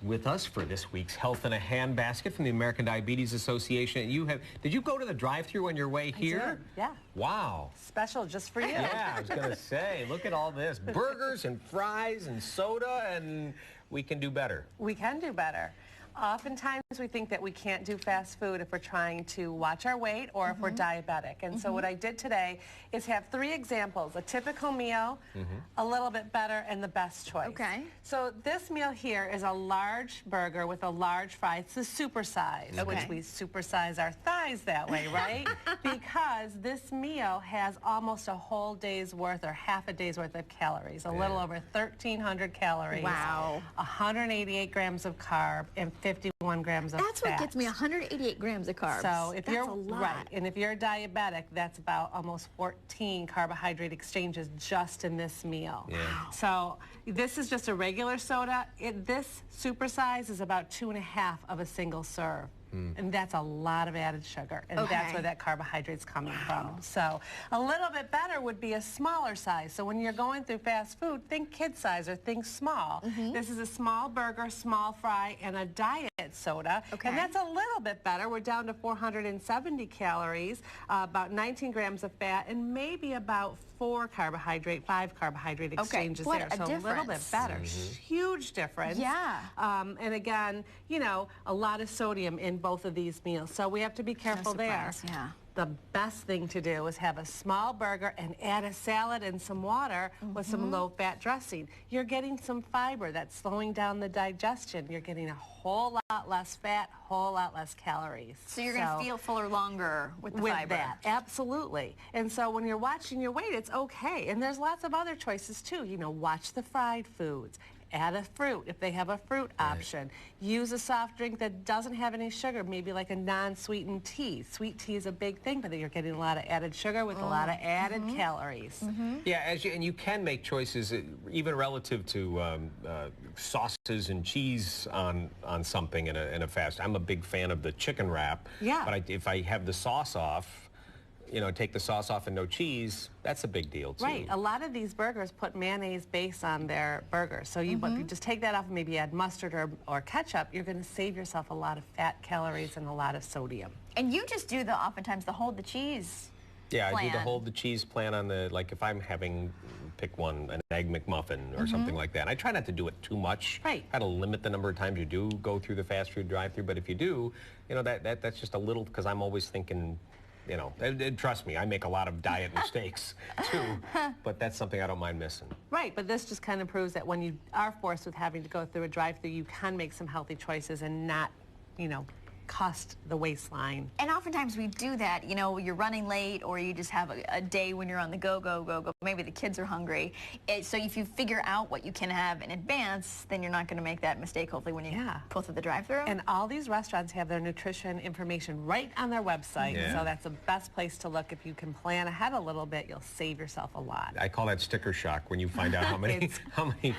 with us for this week's Health in a Handbasket from the American Diabetes Association. Did you go to the drive-thru on your way here? I did, yeah. Wow. Special just for you. Yeah, I was going to say, look at all this. Burgers and fries and soda, and we can do better. We can do better. Oftentimes we think that we can't do fast food if we're trying to watch our weight or if we're diabetic. And so what I did today is have 3 examples: a typical meal, a little bit better, and the best choice. Okay. So this meal here is a large burger with a large fry. It's the super size, which we supersize our thighs that way, right? Because this meal has almost a whole day's worth or half a day's worth of calories, a little over 1,300 calories. Wow. 188 grams of carb and 51 grams of fat. That's what gets me 188 grams of carbs. So if you're a lot. right, and if you're diabetic, that's about almost 14 carbohydrate exchanges just in this meal. Yeah. So this is just a regular soda. This supersize is about 2.5 of a single serve. And that's a lot of added sugar, and that's where that carbohydrate's coming from. So a little bit better would be a smaller size. So when you're going through fast food, think kid size or think small. This is a small burger, small fry, and a diet soda. And that's a little bit better. We're down to 470 calories, about 19 grams of fat, and maybe about 5 carbohydrate exchanges there. So a little bit better. Huge difference. Yeah. And again, you know, a lot of sodium in both of these meals. So we have to be careful there. Yeah. The best thing to do is have a small burger and add a salad and some water with some low-fat dressing. You're getting some fiber that's slowing down the digestion. You're getting a whole lot less fat, whole lot less calories. So you're going to feel fuller longer with the fiber. That, absolutely. And so when you're watching your weight, it's okay. And there's lots of other choices too. You know, watch the fried foods. Add a fruit if they have a fruit option. Use a soft drink that doesn't have any sugar, maybe like a non-sweetened tea. Sweet tea is a big thing, but you're getting a lot of added sugar with a lot of added calories. Yeah, and you can make choices even relative to sauces and cheese on something in a fast. I'm a big fan of the chicken wrap. Yeah. But if I have the sauce off, you know, take the sauce off and no cheese, that's a big deal too. Right. A lot of these burgers put mayonnaise base on their burgers. So you, if you just take that off and maybe add mustard or ketchup, you're going to save yourself a lot of fat, calories, and a lot of sodium. And you just do oftentimes the hold the cheese plan. I do the hold the cheese plan on the, like if I'm having, pick one, an egg McMuffin or something like that. I try not to do it too much. Right. Try to limit the number of times you do go through the fast food drive-through, but if you do, you know, that's just a little, because I'm always thinking, you know, trust me, I make a lot of diet mistakes too, but that's something I don't mind missing. Right, but this just kind of proves that when you are forced with having to go through a drive-through, you can make some healthy choices and not, you know, cost the waistline. And oftentimes we do that, you know, you're running late or you just have a day when you're on the go. Maybe the kids are hungry. So if you figure out what you can have in advance, then you're not going to make that mistake, hopefully, when you pull through the drive-thru. And all these restaurants have their nutrition information right on their website. So that's the best place to look. If you can plan ahead a little bit, you'll save yourself a lot. I call that sticker shock when you find out how many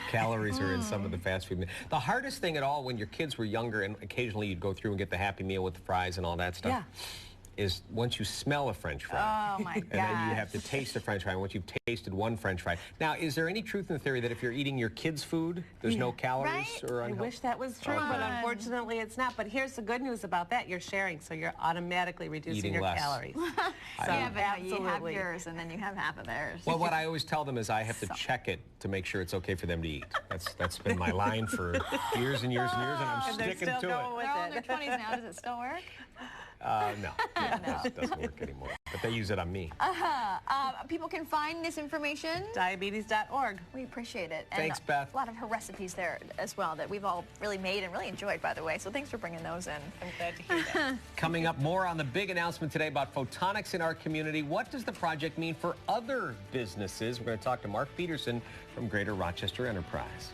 calories are in some of the fast food. The hardest thing at all when your kids were younger, and occasionally you'd go through and get the Happy Meal with the fries and all that stuff, is once you smell a French fry. Oh my God. And then you have to taste a French fry. And once you've tasted one French fry. Now, is there any truth in the theory that if you're eating your kids' food, there's no calories? Or I wish that was true, but unfortunately it's not. But here's the good news about that. You're sharing, so you're automatically reducing your calories. So but you have yours and then you have half of theirs. Well, what I always tell them is I have to check it to make sure it's okay for them to eat. That's been my line for years and years and years, and I'm sticking to it. They're all in their 20s now. Does it still work? No, it doesn't work anymore. But they use it on me. People can find this information. Diabetes.org. We appreciate it. Thanks, and Beth. A lot of her recipes there as well that we've all really made and really enjoyed, by the way. So thanks for bringing those in. I'm glad to hear that. Coming up, more on the big announcement today about photonics in our community. What does the project mean for other businesses? We're going to talk to Mark Peterson from Greater Rochester Enterprise.